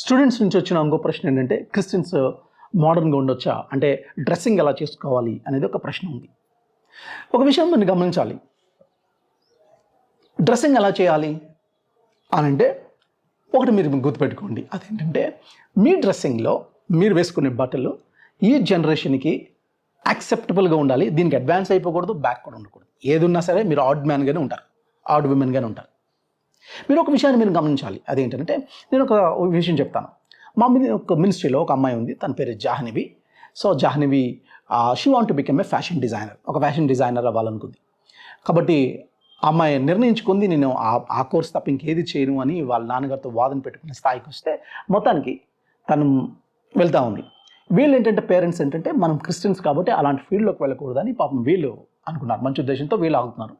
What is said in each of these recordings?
Students నుంచి వచ్చిన ఇంకో ప్రశ్న ఏంటంటే క్రిస్టియన్స్ మోడర్న్గా ఉండొచ్చా, అంటే డ్రెస్సింగ్ ఎలా చేసుకోవాలి అనేది ఒక ప్రశ్న ఉంది. ఒక విషయం మనం గమనించాలి. డ్రెస్సింగ్ ఎలా చేయాలి అని అంటే ఒకటి మీరు గుర్తుపెట్టుకోండి, అదేంటంటే మీ డ్రెస్సింగ్లో మీరు వేసుకునే బట్టలు ఈ జనరేషన్కి యాక్సెప్టబుల్గా ఉండాలి. దీనికి అడ్వాన్స్ అయిపోకూడదు, బ్యాక్ కూడా ఉండకూడదు. ఏది ఉన్నా సరే మీరు ఆడ్ మ్యాన్గానే ఉంటారు, ఆడ్ విమెన్గానే ఉంటారు. మీరు ఒక విషయాన్ని మీరు గమనించాలి, అదేంటంటే నేను ఒక విషయం చెప్తాను. మా ఒక మినిస్ట్రీలో ఒక అమ్మాయి ఉంది, తన పేరు Jahnavi. So Jahnavi she want to become a fashion designer, ఒక ఫ్యాషన్ డిజైనర్ అవ్వాలనుకుంది. కాబట్టి ఆ అమ్మాయి నిర్ణయించుకుంది, నేను ఆ కోర్స్ తప్ప ఇంకేది చేయను అని వాళ్ళ నాన్నగారితో వాదన పెట్టుకునే స్థాయికి వస్తే మొత్తానికి తను వెళ్తూ ఉంది. వీళ్ళు ఏంటంటే పేరెంట్స్ ఏంటంటే మనం క్రిస్టియన్స్ కాబట్టి అలాంటి ఫీల్డ్లోకి వెళ్ళకూడదని పాపం వీళ్ళు అనుకున్నారు, మంచి ఉద్దేశంతో వీళ్ళు ఆగుతున్నారు.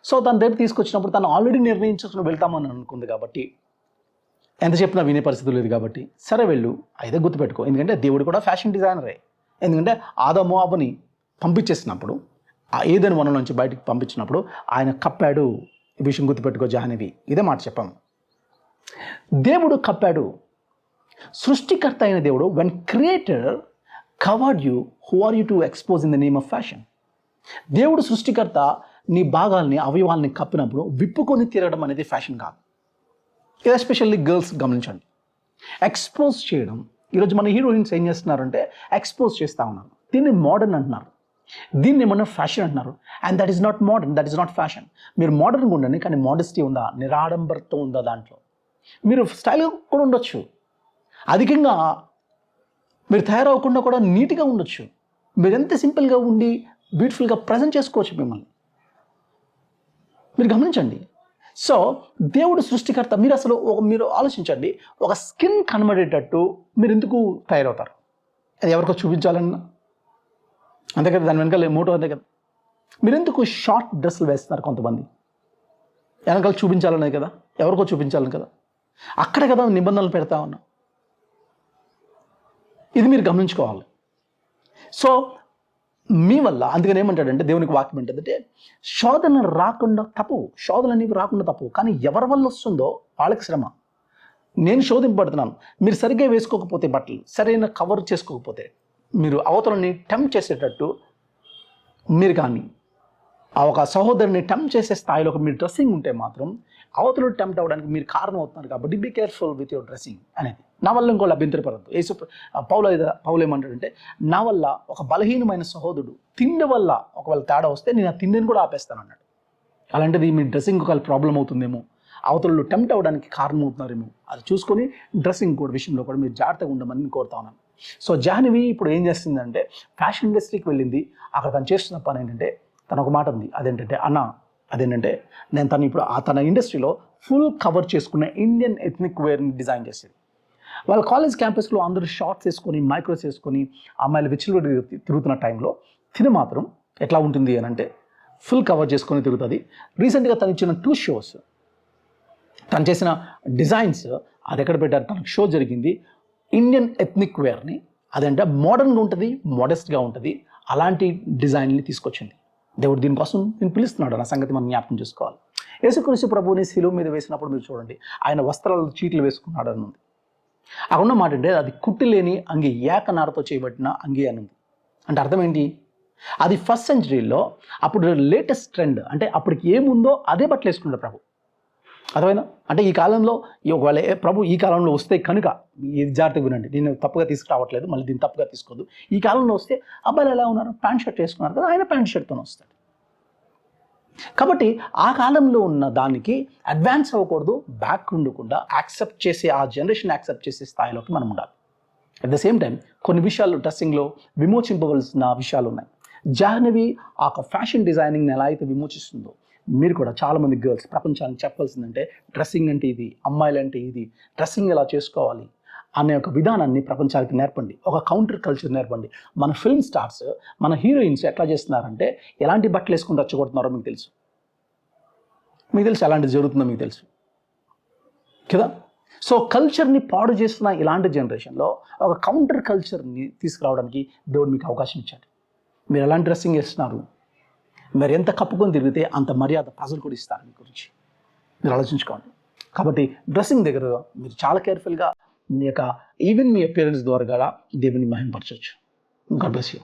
సో తన దగ్గర తీసుకొచ్చినప్పుడు తను ఆల్రెడీ నిర్ణయించుకుని వెళ్తామని అనుకుంది కాబట్టి, ఎంత చెప్పినా వినే పరిస్థితి లేదు కాబట్టి, సరే వెళ్ళు అయితే గుర్తుపెట్టుకో, ఎందుకంటే దేవుడు కూడా ఫ్యాషన్ డిజైనరే. ఎందుకంటే ఆదాము అవ్వని పంపించేసినప్పుడు, ఆ ఏదైనా వనం నుంచి బయటికి పంపించినప్పుడు ఆయన కప్పాడు. ఈ విషయం గుర్తుపెట్టుకో జాహ్నవి, ఇదే మాట చెప్పాము. దేవుడు కప్పాడు. సృష్టికర్త అయిన దేవుడు, when creator covered you, who are you to expose in the name of fashion. దేవుడు సృష్టికర్త నీ భాగాల్ని అవయవాల్ని కప్పినప్పుడు విప్పుకొని తిరగడం అనేది ఫ్యాషన్ కాదు. ఇది ఎస్పెషల్లీ గర్ల్స్ గమనించండి. ఎక్స్పోజ్ చేయడం, ఈరోజు మన హీరోయిన్స్ ఏం చేస్తున్నారంటే ఎక్స్పోజ్ చేస్తూ ఉన్నారు. దీన్ని మోడర్న్ అంటున్నారు, దీన్ని ఏమన్నా ఫ్యాషన్ అంటున్నారు. And that is not modern, that is not fashion. మీరు మోడర్న్గా ఉండండి, కానీ మోడెస్టీ ఉందా, నిరాడంబరత ఉందా, దాంట్లో మీరు స్టైల్గా కూడా ఉండొచ్చు, అధికంగా మీరు తయారవకుండా కూడా నీట్గా ఉండొచ్చు. మీరు ఎంత సింపుల్గా ఉండి బ్యూటిఫుల్గా ప్రజెంట్ చేసుకోవచ్చు మిమ్మల్ని. మీరు గమనించండి. సో దేవుడు సృష్టికర్త. మీరు అసలు మీరు ఆలోచించండి, ఒక స్కిన్ కనబడేటట్టు మీరు ఎందుకు తయారవుతారు? అది ఎవరికో చూపించాలన్నా అంతే కదా, దాని వెనకాల మోటో అంతే కదా. మీరు ఎందుకు షార్ట్ డ్రెస్సులు వేస్తారు? కొంతమంది వెనకాల చూపించాలనేది కదా, ఎవరికో చూపించాలని కదా, అక్కడే కదా నిబంధనలు పెడతా ఉన్నా. ఇది మీరు గమనించుకోవాలి. సో మీ వల్ల, అందుకని ఏమంటాడంటే దేవునికి వాక్యం ఏంటంటే శోధన రాకుండా తప్పు, శోధన అనేవి రాకుండా తప్పు, కానీ ఎవరి వల్ల వస్తుందో వాళ్ళకి శ్రమ. నేను శోధింపబడుతున్నాను. మీరు సరిగ్గా వేసుకోకపోతే, బట్టలు సరైన కవర్ చేసుకోకపోతే, మీరు అవతలని టెంప్ట్ చేసేటట్టు మీరు కానీ ఆ ఒక సహోదరుని టెంప్ట్ చేసే స్థాయిలో మీరు డ్రెస్సింగ్ ఉంటే మాత్రం అవతలు టెంప్ట్ అవ్వడానికి మీరు కారణం అవుతున్నారు. కాబట్టి be careful with your dressing అనేది. నా వల్ల ఇంకోళ్ళు అభ్యంతరపడద్దు. పౌలు ఏమంటాడంటే, నా వల్ల ఒక బలహీనమైన సహోదరుడు తిండి వల్ల ఒకవేళ తేడా వస్తే నేను ఆ తిండిని కూడా ఆపేస్తాను అన్నాడు. అలాంటిది మీ డ్రెస్సింగ్ ఒకవేళ ప్రాబ్లం అవుతుందేమో, అవతలు టెంప్ట్ అవ్వడానికి కారణం అవుతున్నారేమో, అది చూసుకొని డ్రెస్సింగ్ కూడా విషయంలో కూడా మీరు జాగ్రత్తగా ఉండమని నేను కోరుతా ఉన్నాను. సో జాహ్నవి ఇప్పుడు ఏం చేస్తుందంటే ఫ్యాషన్ ఇండస్ట్రీకి వెళ్ళింది. అక్కడ తను చేస్తున్న పని ఏంటంటే, తను ఒక మాట ఉంది, అదేంటంటే అదేంటంటే నేను తను ఇప్పుడు తన ఇండస్ట్రీలో ఫుల్ కవర్ చేసుకున్న ఇండియన్ ఎథ్నిక్ వేర్ని డిజైన్ చేసేది. వాళ్ళ కాలేజ్ క్యాంపస్లో అందరూ షార్ట్స్ వేసుకొని, మైక్రోస్ వేసుకొని, అమ్మాయిలు విచ్చిలు తిరుగుతున్న టైంలో తిని మాత్రం ఎట్లా ఉంటుంది అని అంటే ఫుల్ కవర్ చేసుకొని తిరుగుతుంది. రీసెంట్గా తను ఇచ్చిన 2 షోస్, తను చేసిన డిజైన్స్ అది ఎక్కడ పెట్టారు, తనకు షో జరిగింది. ఇండియన్ ఎథ్నిక్ వేర్ని, అదంటే మోడర్న్గా ఉంటుంది, మోడెస్ట్గా ఉంటుంది, అలాంటి డిజైన్ని తీసుకొచ్చింది. దేవుడు దీనికోసం నేను పిలుస్తున్నాడు. నా సంగతి మనం జ్ఞాపకం చేసుకోవాలి. యేసుక్రీస్తు ప్రభువుని శిలువ మీద వేసినప్పుడు మీరు చూడండి, ఆయన వస్త్రాలు చీట్లు వేసుకున్నాడు అని ఉంది. అక్కడ ఉన్న మాట అంటే అది కుట్టి లేని అంగి, ఏకనారతో చేయబడిన అంగి అని ఉంది. అంటే అర్థం ఏంటి? అది ఫస్ట్ సెంచరీలో అప్పుడు లేటెస్ట్ ట్రెండ్, అంటే అప్పటికి ఏముందో అదే బట్టలు వేసుకున్నాడు ప్రభు. అర్థమైనా? అంటే ఈ కాలంలో ఒకవేళ ప్రభు ఈ కాలంలో వస్తే కనుక, ఇది జాగ్రత్తగా వినండి, నేను తప్పుగా తీసుకురావట్లేదు, మళ్ళీ దీన్ని తప్పుగా తీసుకోవద్దు. ఈ కాలంలో వస్తే అబ్బాయిలు ఎలా ఉన్నారు, ప్యాంట్ షర్ట్ వేసుకున్నారు కదా, ఆయన ప్యాంట్ షర్ట్తోనే వస్తాడు. కాబట్టి ఆ కాలంలో ఉన్న దానికి అడ్వాన్స్ అవ్వకూడదు, బ్యాక్ ఉండకుండా యాక్సెప్ట్ చేసే, ఆ జనరేషన్ యాక్సెప్ట్ చేసే స్థాయిలోకి మనం ఉండాలి. అట్ ద సేమ్ టైం కొన్ని విషయాలు డ్రెస్సింగ్లో విమోచింపవలసిన విషయాలు ఉన్నాయి. జాహ్నవి ఆ ఫ్యాషన్ డిజైనింగ్ని ఎలా అయితే విమోచిస్తుందో, మీరు కూడా చాలామంది గర్ల్స్ ప్రపంచానికి చెప్పాల్సిందంటే డ్రెస్సింగ్ అంటే ఇది, అమ్మాయిలు అంటే ఇది, డ్రెస్సింగ్ ఎలా చేసుకోవాలి అనే ఒక విధానాన్ని ప్రపంచానికి నేర్పండి. ఒక కౌంటర్ కల్చర్ నేర్పండి. మన ఫిల్మ్ స్టార్స్, మన హీరోయిన్స్ ఎట్లా చేస్తున్నారంటే ఎలాంటి బట్టలు వేసుకుని రచ్చగొడుతున్నారో మీకు తెలుసు. ఎలాంటిది జరుగుతుందో మీకు తెలుసు కదా. సో కల్చర్ని పాడు చేస్తున్న ఇలాంటి జనరేషన్లో ఒక కౌంటర్ కల్చర్ని తీసుకురావడానికి దేవుడు మీకు అవకాశం ఇచ్చాడు. మీరు ఎలాంటి డ్రెస్సింగ్ వేస్తున్నారు, మీరు ఎంత కప్పుకొని తిరిగితే అంత మర్యాద ప్రజలు కూడా ఇస్తారు మీ గురించి. మీరు ఆలోచించుకోండి. కాబట్టి డ్రెస్సింగ్ దగ్గర మీరు చాలా కేర్ఫుల్గా మీ యొక్క ఈవెన్ మీ అపియరెన్స్ ద్వారా కూడా దేవుని మహింపరచవచ్చు. God bless you.